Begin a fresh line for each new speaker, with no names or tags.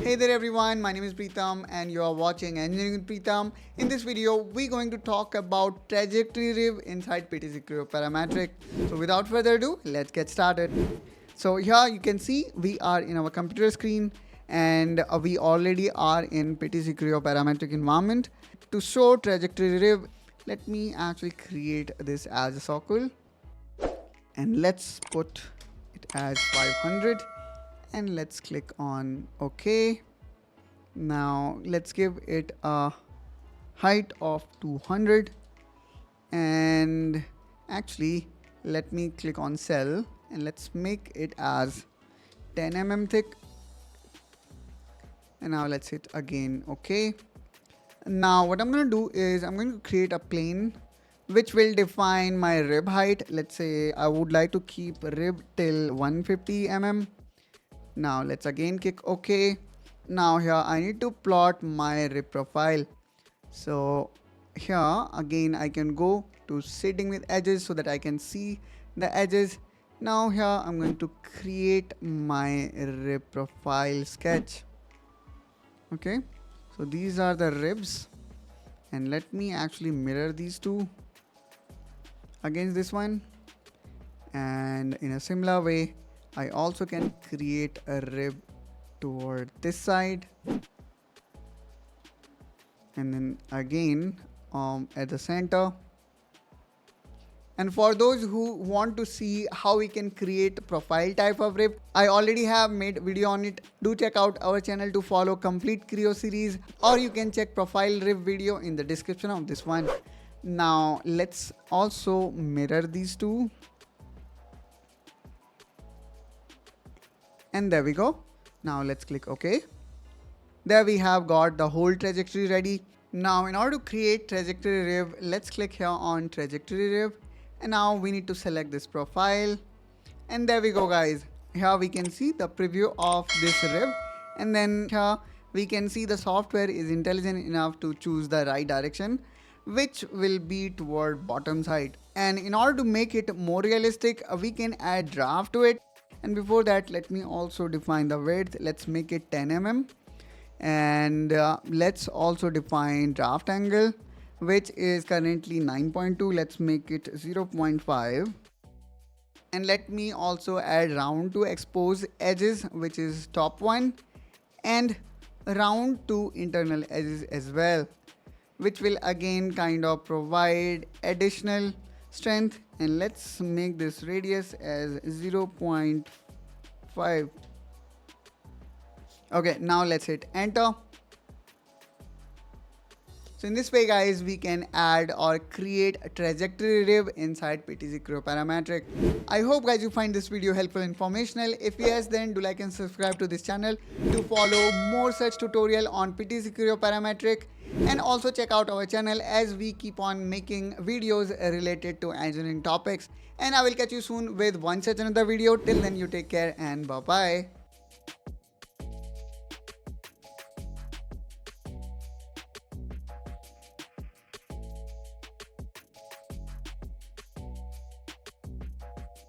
Hey there everyone, my name is Pritam and you are watching Engineering with Pritam. In this video, we're going to talk about trajectory riv inside PTC Creo Parametric. So without further ado, let's get started. So here you can see we are in our computer screen and we already are in PTC Creo Parametric environment. To show trajectory riv, let me actually create this as a circle and let's put it as 500. And let's click on OK. Now let's give it a height of 200 and actually let me click on cell and let's make it as 10 mm thick. And now let's hit again OK. Now what I'm going to do is I'm going to create a plane which will define my rib height. Let's say I would like to keep rib till 150 mm. Now let's again click OK. Now here I need to plot my rib profile. So here again I can go to shading with edges so that I can see the edges. Now here I'm going to create my rib profile sketch. Okay, so these are the ribs and let me actually mirror these two against this one, and in a similar way I also can create a rib toward this side and then again at the center. And for those who want to see how we can create profile type of rib, I already have made video on it. Do check out our channel to follow complete Creo series, or you can check profile rib video in the description of this one. Now let's also mirror these two. And there we go. Now let's click OK. There we have got the whole trajectory ready. Now in order to create trajectory riv, let's click here on trajectory riv. And now we need to select this profile. And there we go guys. Here we can see the preview of this riv. And then here we can see the software is intelligent enough to choose the right direction, which will be toward bottom side. And in order to make it more realistic, we can add draft to it. And before that, let me also define the width. Let's make it 10 mm. And let's also define draft angle, which is currently 9.2. Let's make it 0.5. And let me also add round to expose edges, which is top one, and round to internal edges as well, which will again kind of provide additional strength. And let's make this radius as 0.5. Okay, now let's hit enter. So in this way guys, we can add or create a trajectory riv inside PTC Creo Parametric. I hope guys you find this video helpful and informational. If yes, then do like and subscribe to this channel to follow more such tutorial on PTC Creo Parametric. And also check out our channel as we keep on making videos related to engineering topics. And I will catch you soon with one such another video. Till then you take care and bye bye.